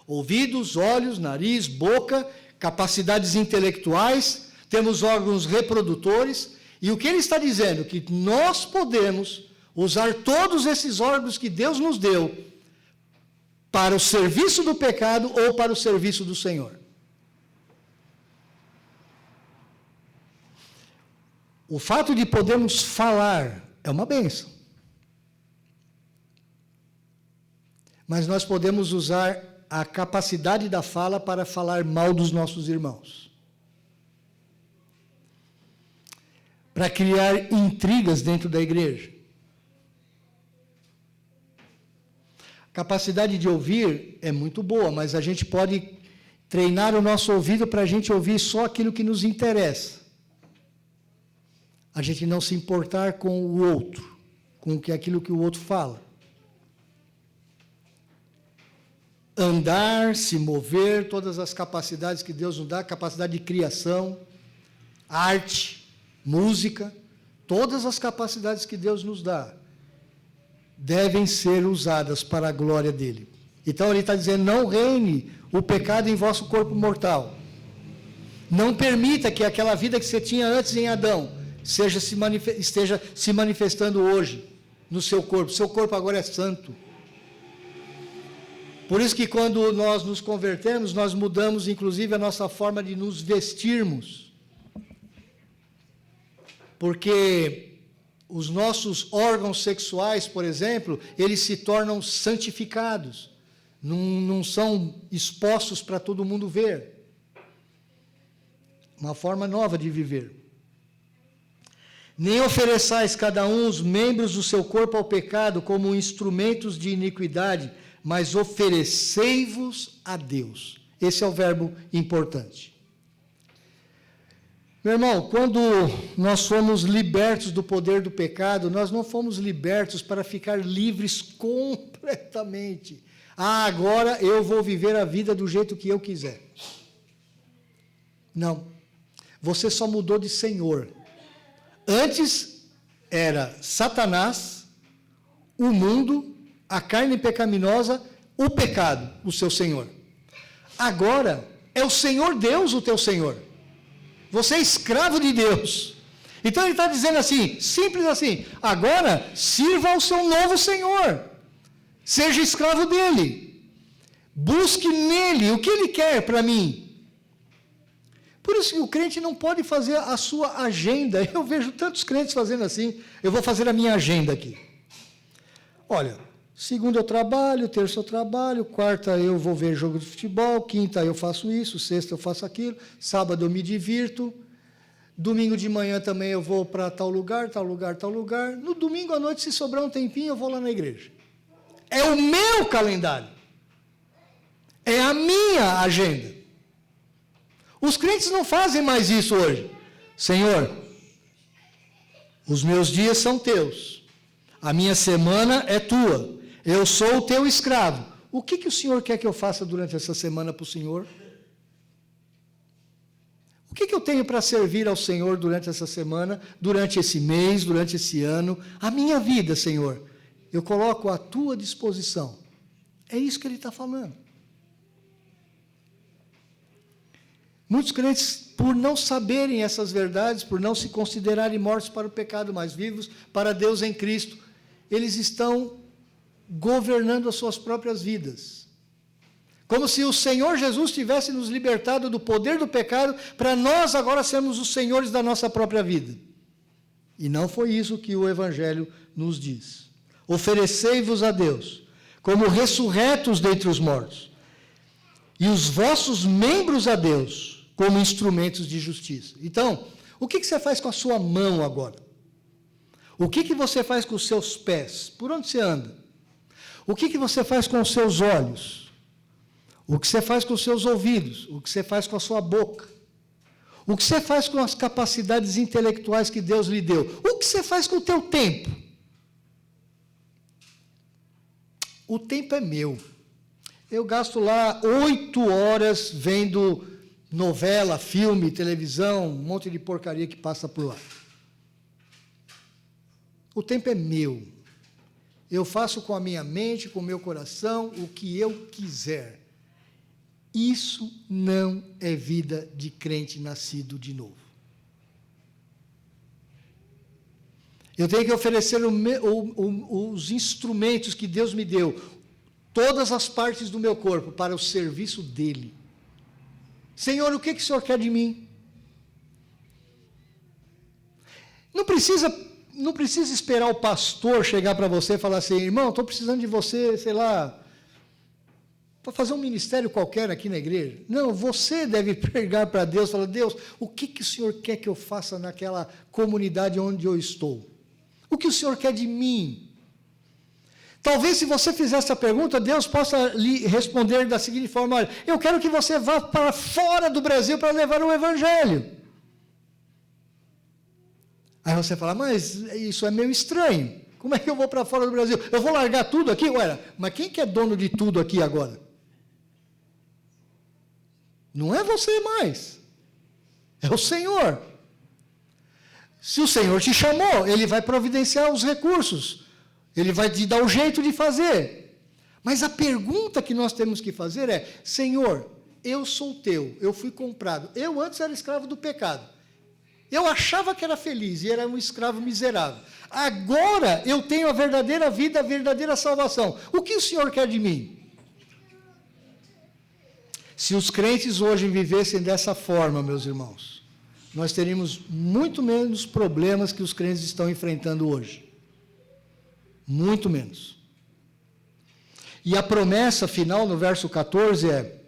A: ouvidos, olhos, nariz, boca, capacidades intelectuais, temos órgãos reprodutores, e o que ele está dizendo? Que nós podemos usar todos esses órgãos que Deus nos deu para o serviço do pecado ou para o serviço do Senhor. O fato de podermos falar é uma bênção. Mas nós podemos usar a capacidade da fala para falar mal dos nossos irmãos, para criar intrigas dentro da igreja. A capacidade de ouvir é muito boa, mas a gente pode treinar o nosso ouvido para a gente ouvir só aquilo que nos interessa. A gente não se importar com o outro, com aquilo que o outro fala. Andar, se mover, todas as capacidades que Deus nos dá, capacidade de criação, arte, música, todas as capacidades que Deus nos dá, devem ser usadas para a glória dele. Então ele está dizendo, não reine o pecado em vosso corpo mortal. Não permita que aquela vida que você tinha antes em Adão, esteja se manifestando hoje no seu corpo. Seu corpo agora é santo. Por isso que quando nós nos convertemos, nós mudamos inclusive a nossa forma de nos vestirmos. Porque os nossos órgãos sexuais, por exemplo, eles se tornam santificados. Não são expostos para todo mundo ver. Uma forma nova de viver. Nem ofereçais cada um os membros do seu corpo ao pecado como instrumentos de iniquidade, mas oferecei-vos a Deus. Esse é o verbo importante. Meu irmão, quando nós fomos libertos do poder do pecado, nós não fomos libertos para ficar livres completamente. Agora eu vou viver a vida do jeito que eu quiser. Não. Você só mudou de senhor. Antes era Satanás, o mundo, a carne pecaminosa, o pecado, o seu senhor. Agora é o Senhor Deus o teu senhor. Você é escravo de Deus. Então ele está dizendo assim, simples assim, agora sirva ao seu novo senhor. Seja escravo dele. Busque nele o que ele quer para mim. Por isso que o crente não pode fazer a sua agenda. Eu vejo tantos crentes fazendo assim. Eu vou fazer a minha agenda aqui. Olha, segunda eu trabalho, terça eu trabalho, quarta eu vou ver jogo de futebol, quinta eu faço isso, sexta eu faço aquilo, sábado eu me divirto, domingo de manhã também eu vou para tal lugar, tal lugar, tal lugar. No domingo à noite, se sobrar um tempinho, eu vou lá na igreja. É o meu calendário. É a minha agenda. Os crentes não fazem mais isso hoje. Senhor, os meus dias são teus. A minha semana é tua. Eu sou o teu escravo. O que o Senhor quer que eu faça durante essa semana para o Senhor? O que eu tenho para servir ao Senhor durante essa semana, durante esse mês, durante esse ano? A minha vida, Senhor, eu coloco à tua disposição. É isso que ele está falando. Muitos crentes, por não saberem essas verdades, por não se considerarem mortos para o pecado, mas vivos para Deus em Cristo, eles estão governando as suas próprias vidas. Como se o Senhor Jesus tivesse nos libertado do poder do pecado, para nós agora sermos os senhores da nossa própria vida. E não foi isso que o Evangelho nos diz. Oferecei-vos a Deus, como ressurretos dentre os mortos, e os vossos membros a Deus, como instrumentos de justiça. Então, o que você faz com a sua mão agora? O que você faz com os seus pés? Por onde você anda? O que você faz com os seus olhos? O que você faz com os seus ouvidos? O que você faz com a sua boca? O que você faz com as capacidades intelectuais que Deus lhe deu? O que você faz com o teu tempo? O tempo é meu. Eu gasto lá 8 horas vendo novela, filme, televisão, um monte de porcaria que passa por lá. O tempo é meu. Eu faço com a minha mente, com o meu coração, o que eu quiser. Isso não é vida de crente nascido de novo. Eu tenho que oferecer os instrumentos que Deus me deu, todas as partes do meu corpo, para o serviço dEle. Senhor, o que o Senhor quer de mim? Não precisa esperar o pastor chegar para você e falar assim, irmão, estou precisando de você, sei lá, para fazer um ministério qualquer aqui na igreja. Não, você deve pregar para Deus, falar, Deus, o que o Senhor quer que eu faça naquela comunidade onde eu estou? O que o Senhor quer de mim? Talvez, se você fizer essa pergunta, Deus possa lhe responder da seguinte forma, olha, eu quero que você vá para fora do Brasil para levar o Evangelho. Aí você fala, mas isso é meio estranho. Como é que eu vou para fora do Brasil? Eu vou largar tudo aqui? Ué, mas quem que é dono de tudo aqui agora? Não é você mais. É o Senhor. Se o Senhor te chamou, Ele vai providenciar os recursos. Ele vai te dar o jeito de fazer. Mas a pergunta que nós temos que fazer é, Senhor, eu sou teu, eu fui comprado. Eu antes era escravo do pecado. Eu achava que era feliz e era um escravo miserável. Agora eu tenho a verdadeira vida, a verdadeira salvação. O que o Senhor quer de mim? Se os crentes hoje vivessem dessa forma, meus irmãos, nós teríamos muito menos problemas que os crentes estão enfrentando hoje. Muito menos. E a promessa final, no verso 14, é: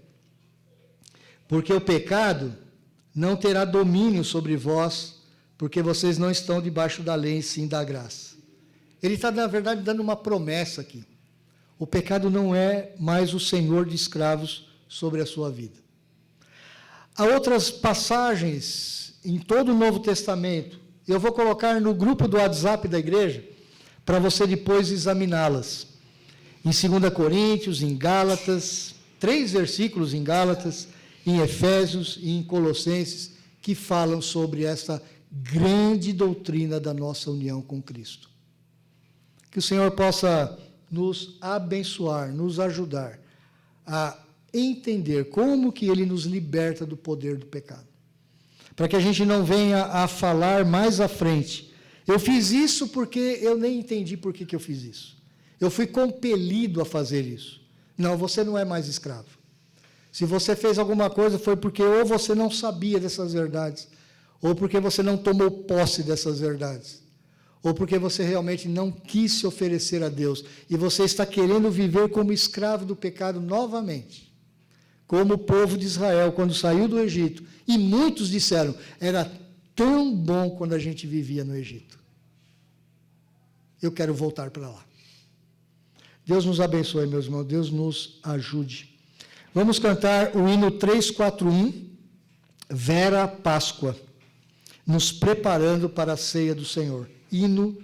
A: porque o pecado não terá domínio sobre vós, porque vocês não estão debaixo da lei, sim da graça. Ele está, na verdade, dando uma promessa aqui. O pecado não é mais o senhor de escravos sobre a sua vida. Há outras passagens em todo o Novo Testamento, eu vou colocar no grupo do WhatsApp da igreja, para você depois examiná-las. Em 2 Coríntios, em Gálatas, 3 versículos em Gálatas, em Efésios e em Colossenses, que falam sobre essa grande doutrina da nossa união com Cristo. Que o Senhor possa nos abençoar, nos ajudar a entender como que Ele nos liberta do poder do pecado. Para que a gente não venha a falar mais à frente, eu fiz isso porque eu nem entendi por que eu fiz isso. Eu fui compelido a fazer isso. Não, você não é mais escravo. Se você fez alguma coisa, foi porque ou você não sabia dessas verdades, ou porque você não tomou posse dessas verdades, ou porque você realmente não quis se oferecer a Deus, e você está querendo viver como escravo do pecado novamente, como o povo de Israel, quando saiu do Egito, e muitos disseram, era tão bom quando a gente vivia no Egito. Eu quero voltar para lá. Deus nos abençoe, meus irmãos, Deus nos ajude. Vamos cantar o hino 341, Vera Páscoa, nos preparando para a ceia do Senhor. Hino